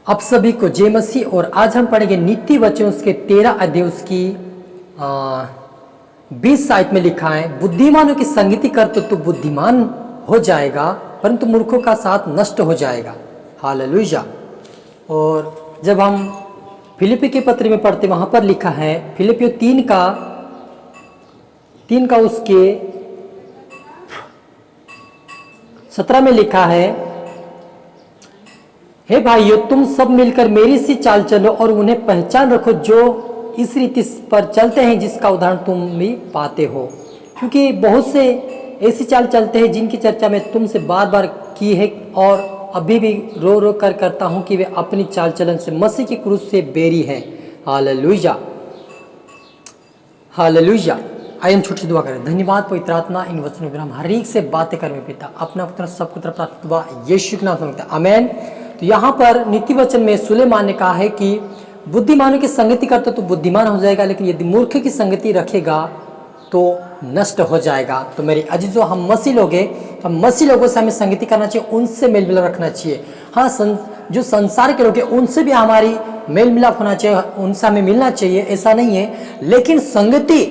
आप सभी को जय मसीह। और आज हम पढ़ेंगे नीति वचन उसके 13 अध्याय उसकी 20 आयत में लिखा है, बुद्धिमानों की संगति कर तो बुद्धिमान हो जाएगा, परंतु मूर्खों का साथ नष्ट हो जाएगा। हालेलुया। और जब हम फिलिपी के पत्र में पढ़ते वहां पर लिखा है, फिलिपियो 3 का उसके 17 में लिखा है, हे भाइयों तुम सब मिलकर मेरी सी चाल चलो और उन्हें पहचान रखो जो इस रीति पर चलते हैं जिसका उदाहरण तुम भी पाते हो। क्योंकि बहुत से ऐसी चाल चलते हैं जिनकी चर्चा मैं तुमसे बार बार की है और अभी भी रो रो कर करता हूं कि वे अपनी चाल चलन से मसीह की क्रूस से बेरी हैं। Hallelujah, hallelujah. आइए हम छोटी दुआ करें। धन्यवाद पवित्र आत्मा, इन वचनों पर हम हर एक से बातें कर में पिता, अपना पुत्र सबको तरफ प्रार्थना दुआ यीशु के नाम से मांगते हैं, आमीन। तो यहाँ पर नीति वचन में सुलेमान ने कहा है कि बुद्धिमानों की संगति करता तो बुद्धिमान हो जाएगा, लेकिन यदि मूर्ख की संगति रखेगा तो नष्ट हो जाएगा। तो मेरे अजीजों, हम मसीह लोग हैं, हम मसीह लोगों से हमें संगति करना चाहिए, उनसे मेल मिलाप रखना चाहिए। हाँ, जो संसार के लोग हैं उनसे भी हमारी मेल मिलाप होना चाहिए, उनसे हमें मिलना चाहिए, ऐसा नहीं है। लेकिन संगति,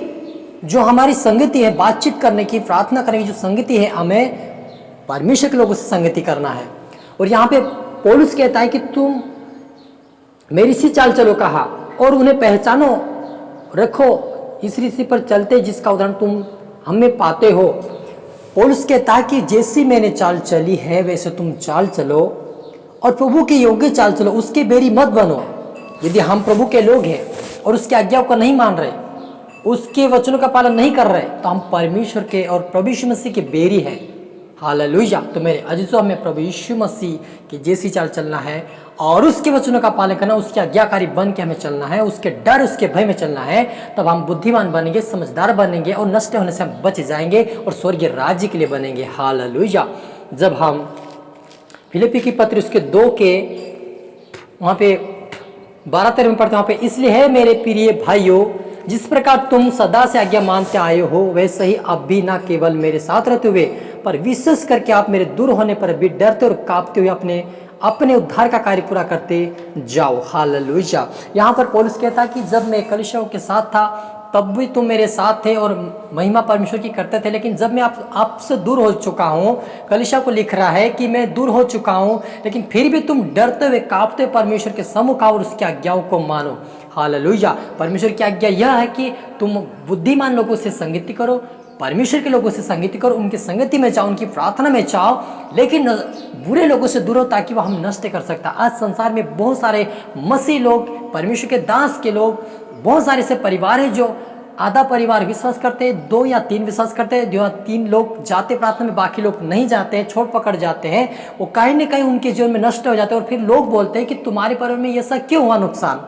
जो हमारी संगति है, बातचीत करने की, प्रार्थना करने की जो संगति है, हमें परमेश्वर के लोगों से संगति करना है। और यहाँ पे पौलुस कहता है कि तुम मेरी सी चाल चलो कहा और उन्हें पहचानो रखो इस रीति पर चलते जिसका उदाहरण तुम हमें पाते हो। पौलुस कहता है कि जैसी मैंने चाल चली है वैसे तुम चाल चलो और प्रभु के योग्य चाल चलो, उसके बेरी मत बनो। यदि हम प्रभु के लोग हैं और उसके आज्ञाओं को नहीं मान रहे, उसके वचनों का पालन नहीं कर रहे, तो हम परमेश्वर के और प्रभु यीशु मसीह के बेरी हैं। हालेलुया। तो मेरे अजीजों, हमें प्रभु यीशु मसीह की जैसी चाल चलना है और उसके वचनों का पालन करना, उसके आज्ञाकारी बन के हमें चलना है, उसके डर उसके भय में चलना है। तब हम बुद्धिमान बनेंगे, समझदार बनेंगे और नष्ट होने से हम बच जाएंगे और स्वर्गीय राज्य के लिए बनेंगे। हालेलुया। जब हम फिलिपी की पत्र उसके 2 के वहाँ पे 12-13 में पढ़ते, वहाँ पे इसलिए है मेरे प्रिय भाइयों, जिस प्रकार तुम सदा से आज्ञा मानते आए हो वैसे ही अब भी ना केवल मेरे साथ रहते हुए पर विशेष करके आप मेरे दूर होने पर भी डरते और कांपते हुए अपने उद्धार का कार्य पूरा करते जाओ। हालेलुया। यहाँ पर पौलुस कहता है कि जब मैं कलीसियाओं के साथ था तब भी तुम मेरे साथ थे और महिमा परमेश्वर की करते थे, लेकिन जब मैं आपसे दूर हो चुका हूँ, कलीसिया को लिख रहा है कि मैं दूर हो चुका हूँ, लेकिन फिर भी तुम डरते हुए कांपते परमेश्वर के सम्मुख आओ और उसकी आज्ञाओं को मानो। हालेलुया। परमेश्वर की आज्ञा यह है कि तुम बुद्धिमान लोगों से संगति करो, परमेश्वर के लोगों से संगति करो, उनकी संगति में जाओ, उनकी प्रार्थना में जाओ, लेकिन बुरे लोगों से दूर हो ताकि वह हम नष्ट कर सकता। आज संसार में बहुत सारे मसीह लोग, परमेश्वर के दास के लोग, बहुत सारे ऐसे परिवार है जो आधा परिवार विश्वास करते हैं, 2 या 3 विश्वास करते हैं, 2 या 3 लोग जाते प्रार्थना में, बाकी लोग नहीं जाते हैं, छोड़ पकड़ जाते हैं। वो कहीं ना कहीं उनके जीवन में नष्ट हो जाते हैं और फिर लोग बोलते हैं कि तुम्हारे परिवार में ऐसा क्यों हुआ नुकसान।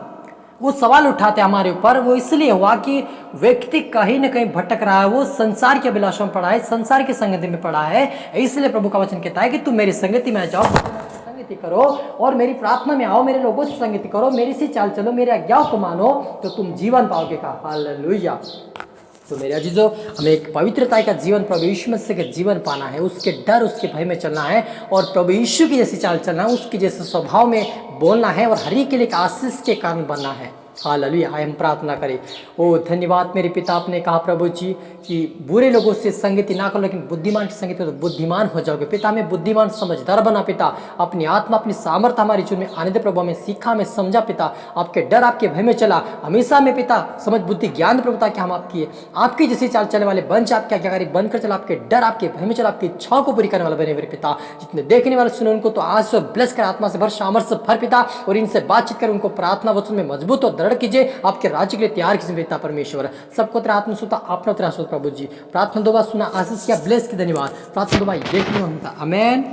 वो सवाल उठाते हैं हमारे ऊपर। वो इसलिए हुआ कि व्यक्ति कहीं ना कहीं भटक रहा है, वो संसार के अभिलाषों में पड़ा है, संसार की संगति में पड़ा है। इसलिए प्रभु का वचन कहता है कि तुम मेरी संगति में जाओ, संगति करो और मेरी प्रार्थना में आओ, मेरे लोगों से संगति करो, मेरी सी चाल चलो, मेरे आज्ञाओं को मानो, तो तुम जीवन पाओगे। का हालेलुया। तो मेरे अजीजों, हमें एक पवित्रता का जीवन, प्रभु यीशु मसीह का जीवन पाना है, उसके डर उसके भय में चलना है और प्रभु यीशु की जैसी चाल चलना है, उसके जैसे स्वभाव में बोलना है और हर एक के लिए एक आशीष के कारण बनना है। हालेलुया। हम प्रार्थना करें। ओ धन्यवाद मेरे पिता, आपने कहा प्रभु जी कि बुरे लोगों से संगति ना करो लेकिन बुद्धिमान की संगति तो बुद्धिमान हो जाओगे। पिता हमें बुद्धिमान समझदार बना पिता, अपनी आत्मा अपनी सामर्थ्य हमारे जीवन में आने दे प्रभु, हमें सीखा, हमें समझा पिता, आपके डर आपके भय में चला हमेशा में पिता, समझ बुद्धि ज्ञान प्रभुता कि हम आपकी जैसी चाल चलने वाले बन जाए, आपके आज्ञाकारी बनकर चला, आपके डर आपके भय में चला, आपकी इच्छाओं को पूरी करने वाला बने मेरे पिता। जितने देखने वाले सुने उनको तो आज से ब्लेस कर, आत्मा से भर, सामर्थ से भर पिता, और इनसे बातचीत कर उनको प्रार्थना वचन में मजबूत और दृढ़ कीजिए, आपके राज्य के लिए तैयार कीजिए पिता परमेश्वर। सबको तेरा आत्मा सुता, अपना तेरा सुता प्रभु जी। प्रार्थना 2 बार सुना, आशीष किया, ब्लेस की, धन्यवाद। प्रार्थना 2 बार देखने होता, आमेन।